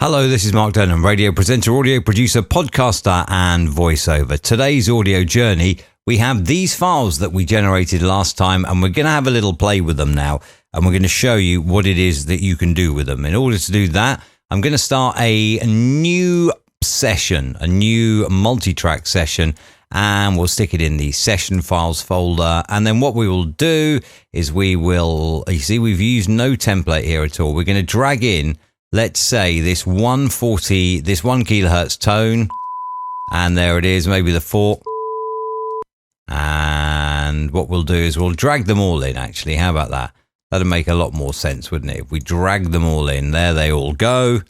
Hello, this is Mark Denham, radio presenter, audio producer, podcaster, and voiceover. Today's audio journey, we have these files that we generated last time, and we're going to have a little play with them now, and we're going to show you what it is that you can do with them. In order to do that, I'm going to start a new session, a new multi-track session, and we'll stick it in the session files folder. And then what we will do is you see, we've used no template here at all. We're going to drag in, let's say, this 140, this 1 kilohertz tone, and there it is, maybe the 4. And what we'll do is we'll drag them all in, actually. How about that? That'd make a lot more sense, wouldn't it? If we drag them all in, there they all go.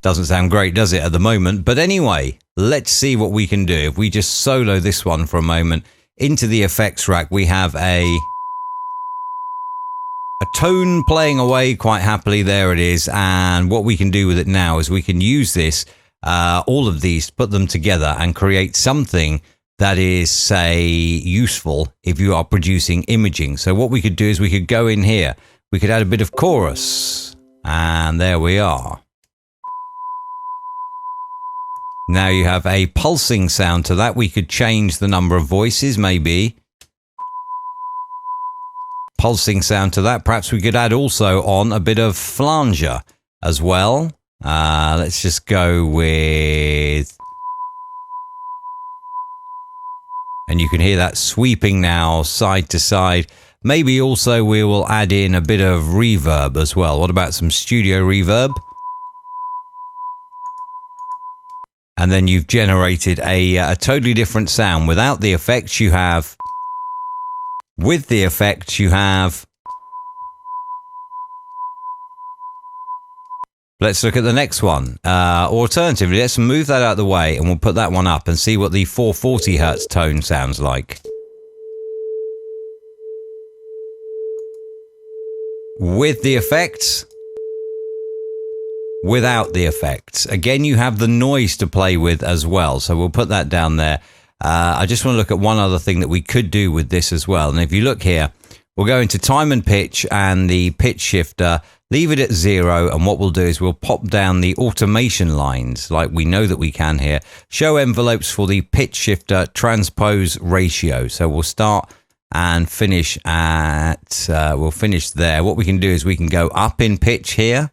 Doesn't sound great, does it, at the moment? But anyway, let's see what we can do. If we just solo this one for a moment, into the effects rack, we have a tone playing away quite happily. There it is. And what we can do with it now is we can use this, all of these, put them together and create something that is, say, useful if you are producing imaging. So what we could do is we could go in here. We could add a bit of chorus. And there we are. Now you have a pulsing sound to that. We could change the number of voices, maybe. Pulsing sound to that. Perhaps we could add also on a bit of flanger as well. Let's just go with... And you can hear that sweeping now side to side. Maybe also we will add in a bit of reverb as well. What about some studio reverb? And then you've generated a totally different sound. Without the effects you have... With the effects you have... Let's look at the next one. Alternatively, let's move that out of the way and we'll put that one up and see what the 440 hertz tone sounds like. With the effects... Without the effects. Again, you have the noise to play with as well. So we'll put that down there. I just want to look at one other thing that we could do with this as well. And if you look here, we'll go into time and pitch and the pitch shifter, leave it at 0. And what we'll do is we'll pop down the automation lines like we know that we can here. Show envelopes for the pitch shifter transpose ratio. So we'll start and finish at, we'll finish there. What we can do is we can go up in pitch here.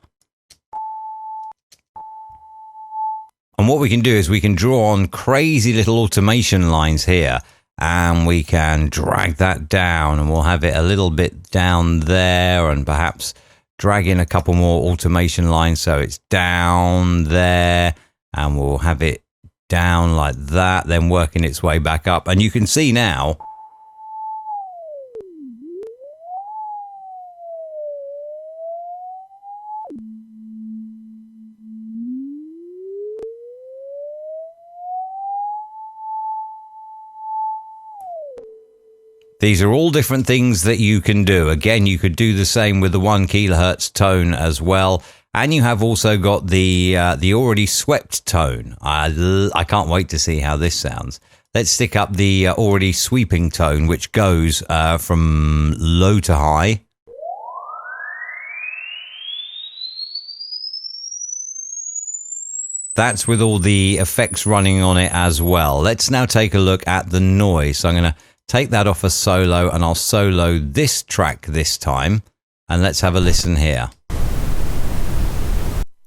And what we can do is we can draw on crazy little automation lines here and we can drag that down and we'll have it a little bit down there and perhaps drag in a couple more automation lines so it's down there and we'll have it down like that, then working its way back up. And you can see now these are all different things that you can do. Again, you could do the same with the 1 kilohertz tone as well. And you have also got the already swept tone. I can't wait to see how this sounds. Let's stick up the already sweeping tone, which goes from low to high. That's with all the effects running on it as well. Let's now take a look at the noise. So I'm going to take that off a solo and I'll solo this track this time. And let's have a listen here.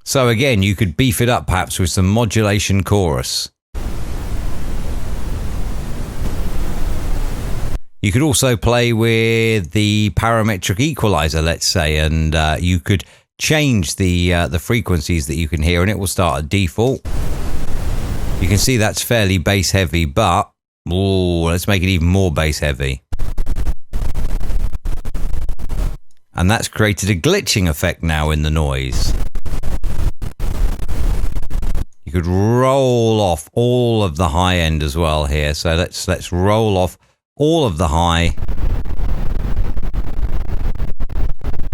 So again, you could beef it up perhaps with some modulation chorus. You could also play with the parametric equalizer, let's say, and you could change the frequencies that you can hear and it will start at default. You can see that's fairly bass heavy, but let's make it even more bass heavy. And that's created a glitching effect now in the noise. You could roll off all of the high end as well here. So let's roll off all of the high.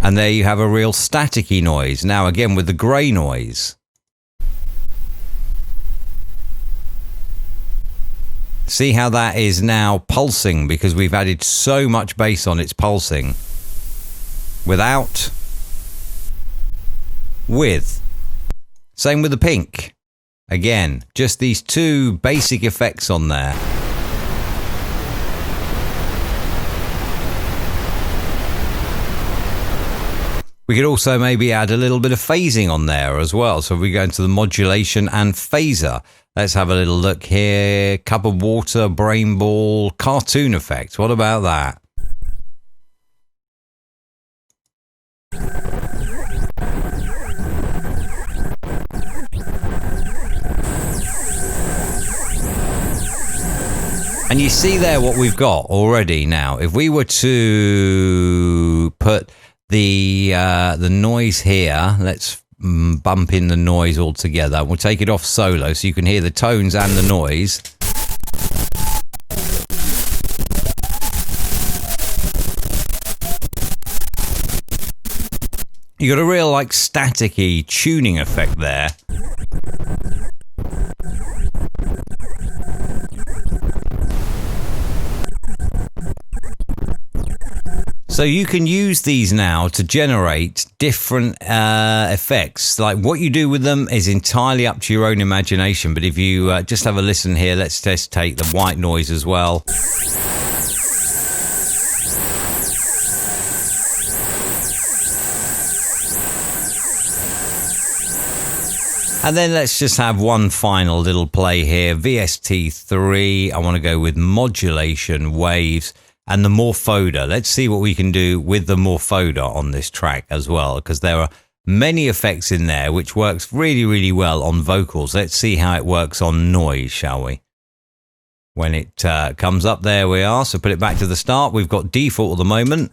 And there you have a real staticky noise. Now again with the grey noise. See how that is now pulsing because we've added so much bass on its pulsing. Without. width. Same with the pink. Again, just these two basic effects on there. We could also maybe add a little bit of phasing on there as well. So we go into the modulation and phaser. Let's have a little look here. Cup of water, brain ball, cartoon effect. What about that? And you see there what we've got already now. If we were to put the noise here, let's bump in the noise all together. We'll take it off solo so you can hear the tones and the noise. You got a real like staticky tuning effect there. So you can use these now to generate different effects. Like what you do with them is entirely up to your own imagination. But if you just have a listen here, let's just take the white noise as well. And then let's just have one final little play here. VST3, I want to go with modulation, waves. And the morphoda. Let's see what we can do with the morphoda on this track as well, because there are many effects in there which works really, really well on vocals. Let's see how it works on noise, shall we? When it comes up, there we are. So put it back to the start. We've got default at the moment.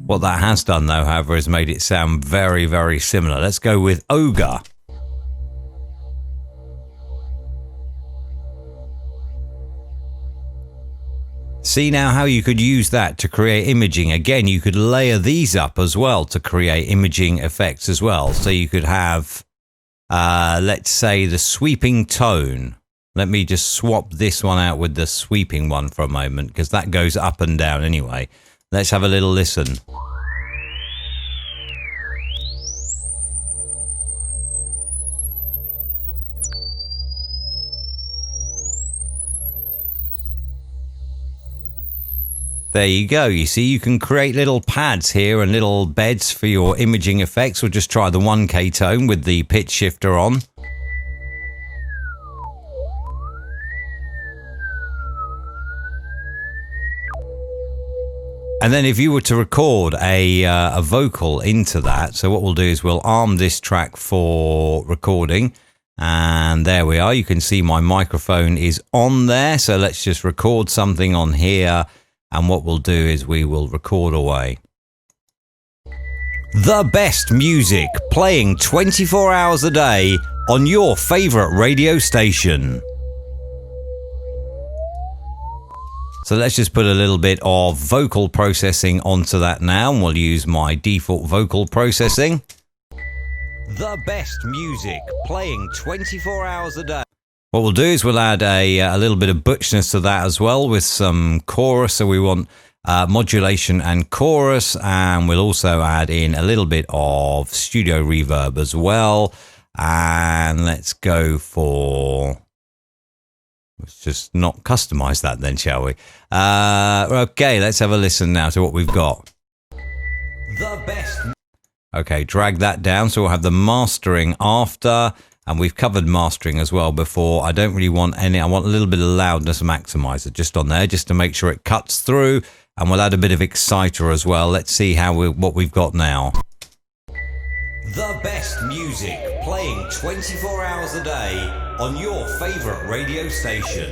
What that has done, though, however, is made it sound very, very similar. Let's go with Ogre. See now how you could use that to create imaging. Again, you could layer these up as well to create imaging effects as well. So you could have, let's say, the sweeping tone. Let me just swap this one out with the sweeping one for a moment, because that goes up and down anyway. Let's have a little listen. There you go. You see, you can create little pads here and little beds for your imaging effects. We'll just try the 1K tone with the pitch shifter on. And then if you were to record a vocal into that, so what we'll do is we'll arm this track for recording. And there we are. You can see my microphone is on there. So let's just record something on here. And what we'll do is we will record away. The best music playing 24 hours a day on your favorite radio station. So let's just put a little bit of vocal processing onto that now, and we'll use my default vocal processing. The best music playing 24 hours a day. What we'll do is we'll add a little bit of butchness to that as well with some chorus. So we want modulation and chorus, and we'll also add in a little bit of studio reverb as well. And let's go for... Let's just not customize that then, shall we? Okay, let's have a listen now to what we've got. The best. Okay, drag that down. So we'll have the mastering after, and we've covered mastering as well before. I don't really want any, I want a little bit of loudness maximizer just on there, just to make sure it cuts through. And we'll add a bit of exciter as well. Let's see how what we've got now. The best music playing 24 hours a day on your favorite radio station.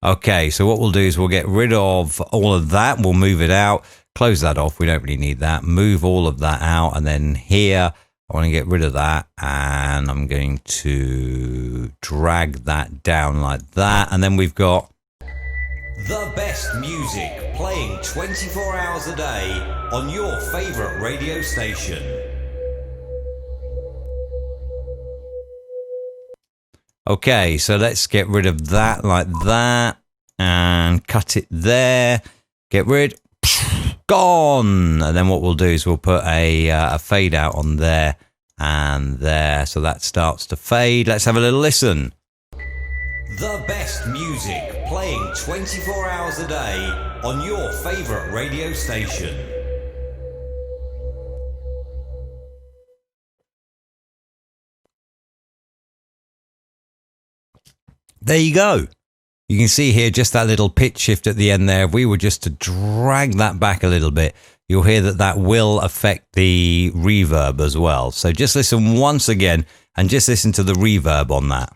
Okay, so what we'll do is we'll get rid of all of that. We'll move it out, close that off. We don't really need that. Move all of that out. And then here, I want to get rid of that. And I'm going to drag that down like that. And then we've got the best music playing 24 hours a day on your favorite radio station. Okay, so let's get rid of that like that and cut it there. Get rid. Gone. And then what we'll do is we'll put a fade out on there and there. So that starts to fade. Let's have a little listen. The best music playing 24 hours a day on your favorite radio station. There you go. You can see here just that little pitch shift at the end there. If we were just to drag that back a little bit, you'll hear that that will affect the reverb as well. So just listen once again and just listen to the reverb on that.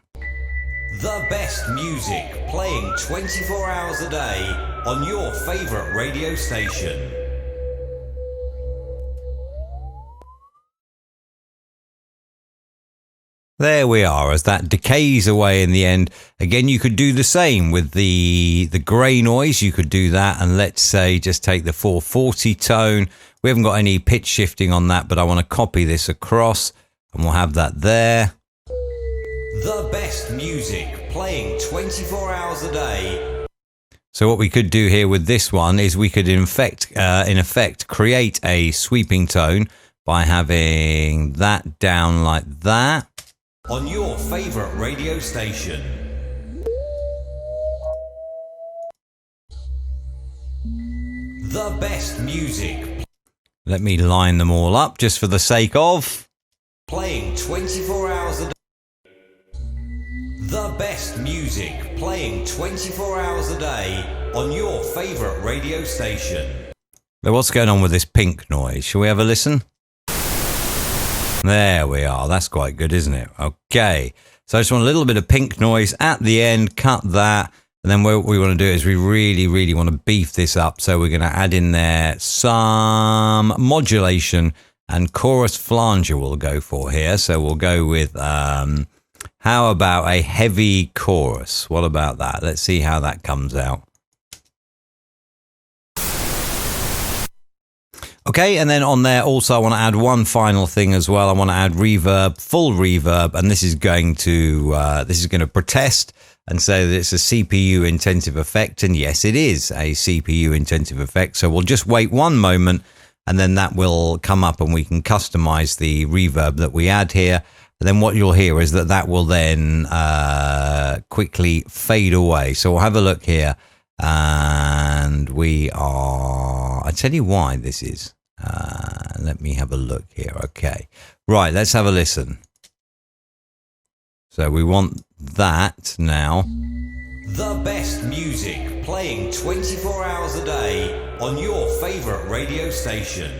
The best music playing 24 hours a day on your favorite radio station. There we are, as that decays away in the end. Again, you could do the same with the grey noise. You could do that, and let's say just take the 440 tone. We haven't got any pitch shifting on that, but I want to copy this across, and we'll have that there. The best music playing 24 hours a day. So what we could do here with this one is we could in effect create a sweeping tone by having that down like that. On your favorite radio station. The best music. Let me line them all up just for the sake of playing 24 hours a day. The best music playing 24 hours a day on your favorite radio station. Now what's going on with this pink noise? Shall we have a listen? There we are. That's quite good, isn't it? Okay. So I just want a little bit of pink noise at the end. Cut that. And then what we want to do is we really, really want to beef this up. So we're going to add in there some modulation, and chorus flanger we'll go for here. So we'll go with, how about a heavy chorus? What about that? Let's see how that comes out. Okay, and then on there also I want to add one final thing as well. I want to add reverb, full reverb, and this is going to protest and say that it's a CPU intensive effect, and yes, it is a CPU intensive effect. So we'll just wait one moment, and then that will come up, and we can customize the reverb that we add here. And then what you'll hear is that that will then quickly fade away. So we'll have a look here. And we are, I tell you why this is. Let me have a look here. Okay. Right, let's have a listen. So we want that now. The best music playing 24 hours a day on your favorite radio station.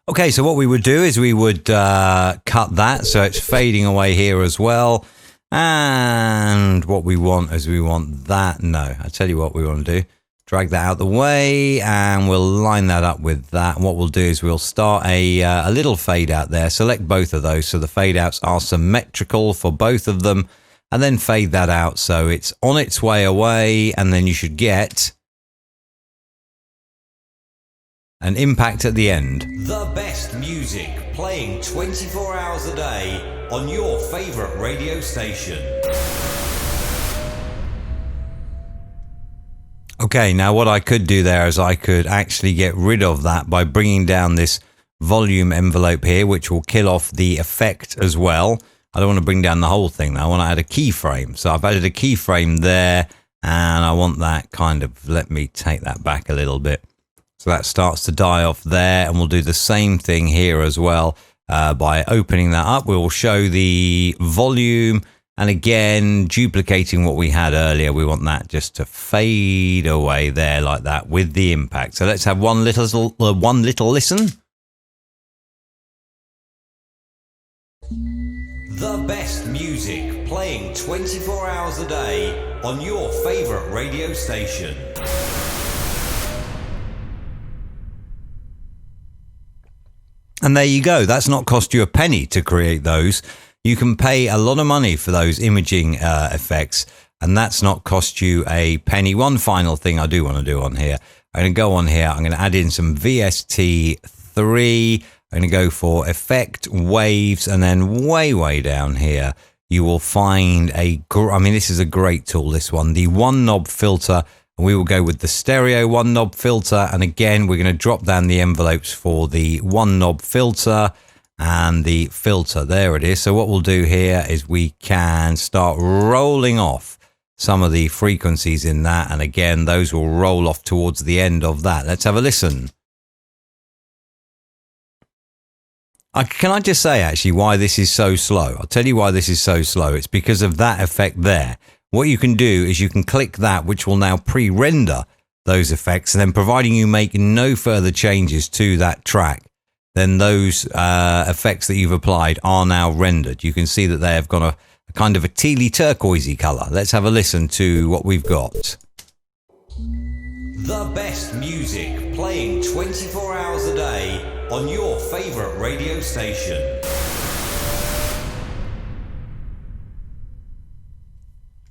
Okay, so what we would do is we would cut that so it's fading away here as well. And what we want is we want that. No, I'll tell you what we want to do. Drag that out the way, and we'll line that up with that. And what we'll do is we'll start a little fade out there. Select both of those so the fade outs are symmetrical for both of them, and then fade that out so it's on its way away, and then you should get an impact at the end. The best music playing 24 hours a day on your favorite radio station. Okay, now what I could do there is I could actually get rid of that by bringing down this volume envelope here, which will kill off the effect as well. I don't want to bring down the whole thing now. I want to add a keyframe. So I've added a keyframe there, and I want that kind of, let me take that back a little bit. So that starts to die off there, and we'll do the same thing here as well. By opening that up, we will show the volume, and again, duplicating what we had earlier. We want that just to fade away there like that with the impact. So let's have one little listen. The best music playing 24 hours a day on your favorite radio station. And there you go. That's not cost you a penny to create those. You can pay a lot of money for those imaging effects, and that's not cost you a penny. One final thing I do want to do on here. I'm going to go on here. I'm going to add in some VST3. I'm going to go for Effect, Waves, and then way down here, you will find this is a great tool, this one, the one knob filter. And we will go with the stereo one knob filter. And again, we're going to drop down the envelopes for the one knob filter and the filter. There it is. So what we'll do here is we can start rolling off some of the frequencies in that. And again, those will roll off towards the end of that. Let's have a listen. Can I just say actually why this is so slow? I'll tell you why this is so slow. It's because of that effect there. What you can do is you can click that, which will now pre-render those effects. And then providing you make no further changes to that track, then those effects that you've applied are now rendered. You can see that they have got a kind of a tealy turquoisey color. Let's have a listen to what we've got. The best music playing 24 hours a day on your favorite radio station.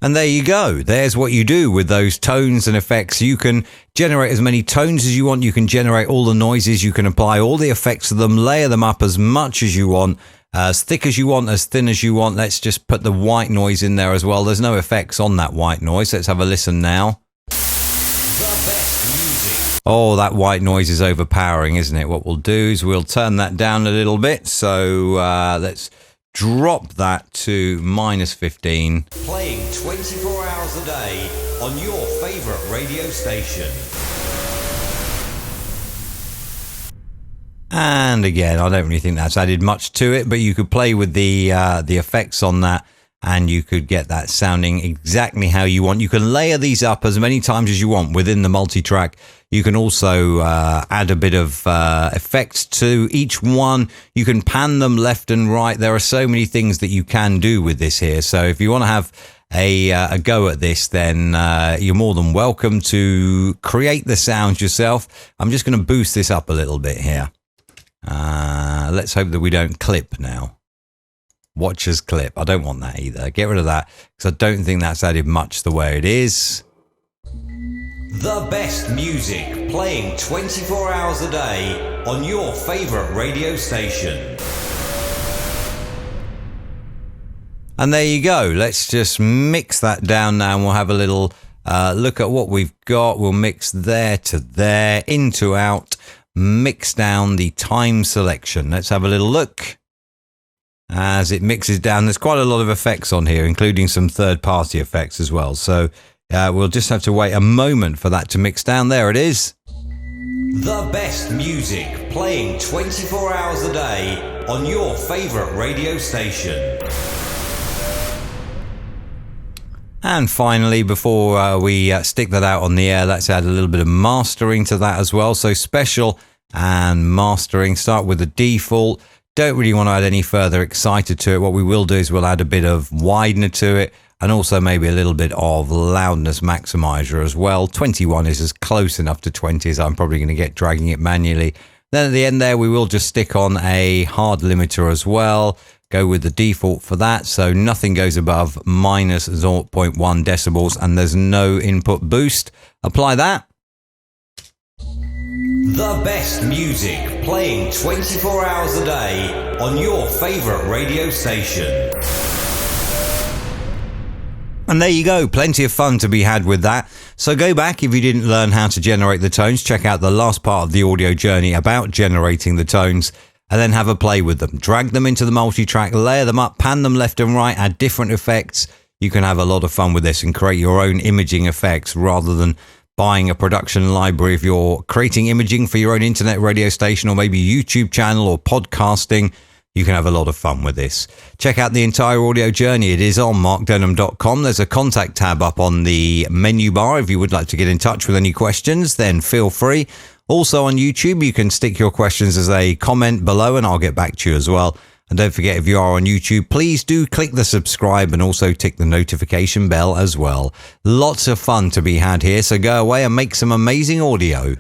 And there you go. There's what you do with those tones and effects. You can generate as many tones as you want. You can generate all the noises. You can apply all the effects to them, layer them up as much as you want, as thick as you want, as thin as you want. Let's just put the white noise in there as well. There's no effects on that white noise. Let's have a listen now. Oh, that white noise is overpowering, isn't it? What we'll do is we'll turn that down a little bit. So let's drop that to -15. Playing 24 hours a day on your favorite radio station. And again, I don't really think that's added much to it, but you could play with the effects on that, and you could get that sounding exactly how you want. You can layer these up as many times as you want within the multi-track. You can also add a bit of effects to each one. You can pan them left and right. There are so many things that you can do with this here. So if you want to have a go at this, then you're more than welcome to create the sounds yourself. I'm just going to boost this up a little bit here. Let's hope that we don't clip now. Watch as clip. I don't want that either. Get rid of that because I don't think that's added much the way it is. The best music playing 24 hours a day on your favorite radio station. And there you go. Let's just mix that down now, and we'll have a little look at what we've got. We'll mix there to there, in to out, mix down the time selection. Let's have a little look. As it mixes down, there's quite a lot of effects on here, including some third-party effects as well. So we'll just have to wait a moment for that to mix down. There it is. The best music playing 24 hours a day on your favorite radio station. And finally, before we stick that out on the air, let's add a little bit of mastering to that as well. So special and mastering, start with the default. Don't really want to add any further exciter to it. What we will do is we'll add a bit of widener to it, and also maybe a little bit of loudness maximizer as well. 21 is as close enough to 20 as I'm probably going to get dragging it manually. Then at the end there, we will just stick on a hard limiter as well. Go with the default for that, so nothing goes above -0.1 decibels, and there's no input boost. Apply that. The best music playing 24 hours a day on your favorite radio station. And there you go, plenty of fun to be had with that. So go back if you didn't learn how to generate the tones, check out the last part of the audio journey about generating the tones, and then have a play with them. Drag them into the multi-track, layer them up, pan them left and right, add different effects. You can have a lot of fun with this and create your own imaging effects rather than buying a production library. If you're creating imaging for your own internet radio station or maybe YouTube channel or podcasting, you can have a lot of fun with this. Check out the entire audio journey. It is on markdenham.com. There's a contact tab up on the menu bar. If you would like to get in touch with any questions, then feel free. Also on YouTube, you can stick your questions as a comment below and I'll get back to you as well. And don't forget, if you are on YouTube, please do click the subscribe and also tick the notification bell as well. Lots of fun to be had here, so go away and make some amazing audio.